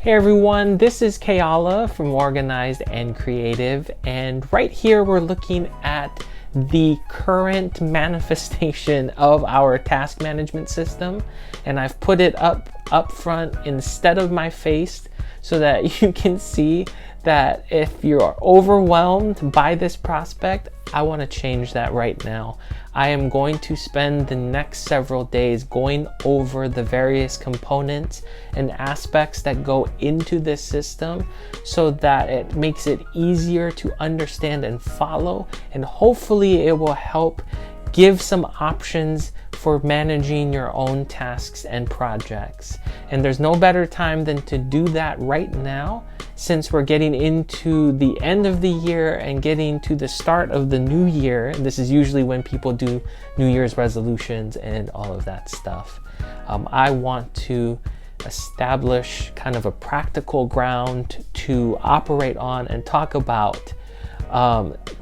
Hey everyone, this is Keala from Organized and Creative, and right here we're looking at the current manifestation of our task management system, and I've put it up front instead of my face so that you can see that if you are overwhelmed by this prospect, I want to change that right now. I am going to spend the next several days going over the various components and aspects that go into this system so that it makes it easier to understand and follow, and hopefully it will help give some options for managing your own tasks and projects. And there's no better time than to do that right now, since we're getting into the end of the year and getting to the start of the new year. And this is usually when people do New Year's resolutions and all of that stuff. I want to establish kind of a practical ground to operate on and talk about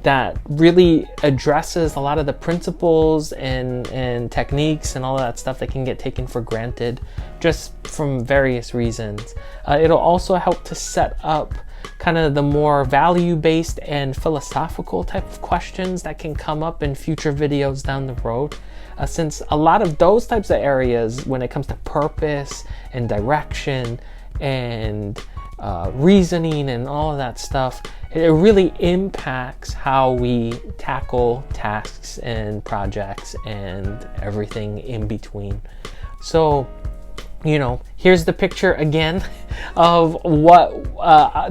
that really addresses a lot of the principles and techniques and all of that stuff that can get taken for granted just from various reasons. It'll also help to set up kind of the more value-based and philosophical type of questions that can come up in future videos down the road. Since a lot of those types of areas, when it comes to purpose and direction and reasoning and all of that stuff, it really impacts how we tackle tasks and projects and everything in between. So, here's the picture again of what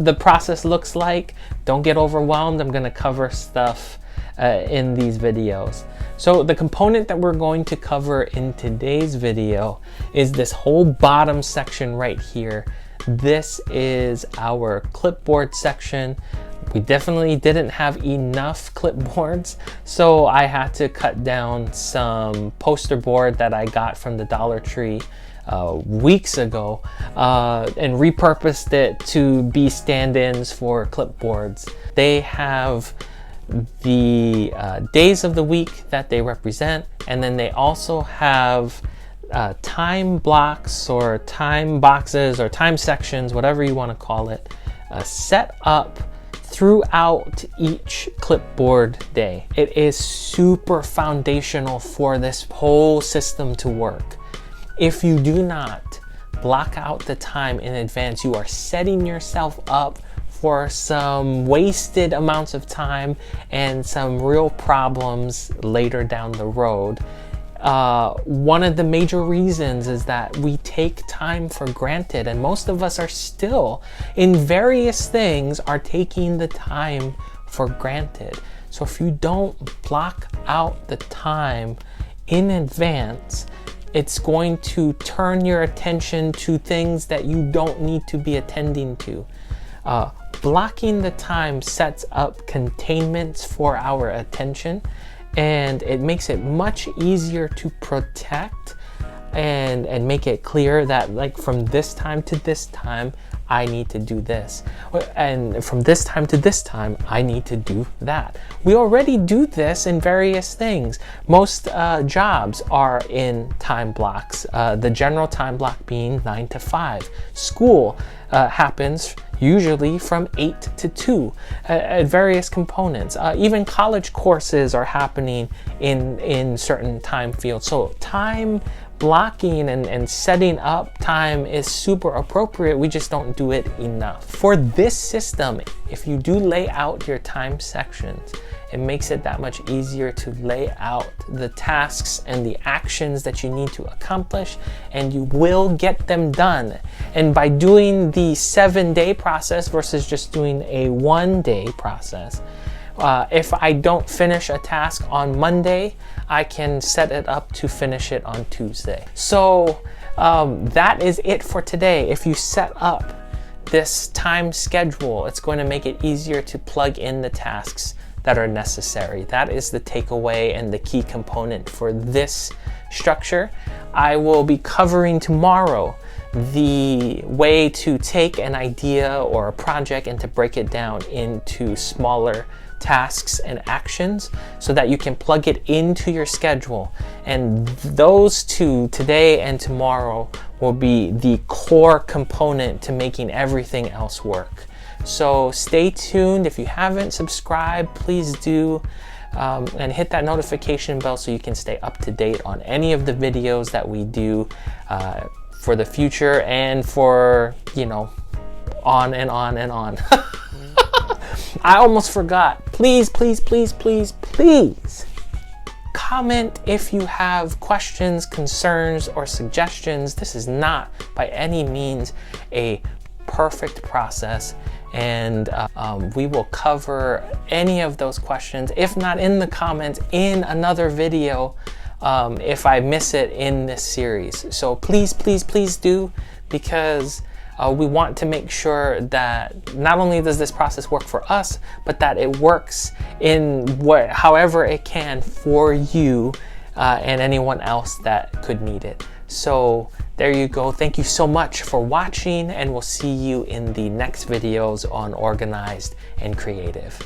the process looks like. Don't get overwhelmed. I'm going to cover stuff in these videos. So the component that we're going to cover in today's video is this whole bottom section right here. This is our clipboard section. We definitely didn't have enough clipboards, so I had to cut down some poster board that I got from the Dollar Tree weeks ago and repurposed it to be stand-ins for clipboards. They have the days of the week that they represent, and then they also have time blocks or time boxes or time sections, whatever you want to call it, set up throughout each clipboard day. It is super foundational for this whole system to work. If you do not block out the time in advance, you are setting yourself up for some wasted amounts of time and some real problems later down the road. One of the major reasons is that we take time for granted, and most of us are still in various things are taking the time for granted. So if you don't block out the time in advance, it's going to turn your attention to things that you don't need to be attending to. Blocking the time sets up containments for our attention, and it makes it much easier to protect and make it clear that, like, from this time to this time I need to do this, and from this time to this time I need to do that. We already do this in various things. Most jobs are in time blocks, the general time block being 9 to 5. School happens usually from 8 to 2 at various components. Even college courses are happening in certain time fields. So time blocking and setting up time is super appropriate. We just don't do it enough. For this system, if you do lay out your time sections, it makes it that much easier to lay out the tasks and the actions that you need to accomplish, and you will get them done. And by doing the 7-day process versus just doing a 1-day process, if I don't finish a task on Monday, I can set it up to finish it on Tuesday. So that is it for today. If you set up this time schedule, it's going to make it easier to plug in the tasks that are necessary. That is the takeaway and the key component for this structure. I will be covering tomorrow the way to take an idea or a project and to break it down into smaller tasks and actions so that you can plug it into your schedule. And those two, today and tomorrow, will be the core component to making everything else work. So stay tuned. If you haven't subscribed, please do. And hit that notification bell so you can stay up to date on any of the videos that we do for the future and for, you know, on and on and on. I almost forgot. Please, please, please, please, please comment if you have questions, concerns, or suggestions. This is not by any means a perfect process, and we will cover any of those questions, if not in the comments, in another video if I miss it in this series. So please, please, please do, because we want to make sure that not only does this process work for us, but that it works in however it can for you and anyone else that could need it. So there you go. Thank you so much for watching, and we'll see you in the next videos on Organized and Creative.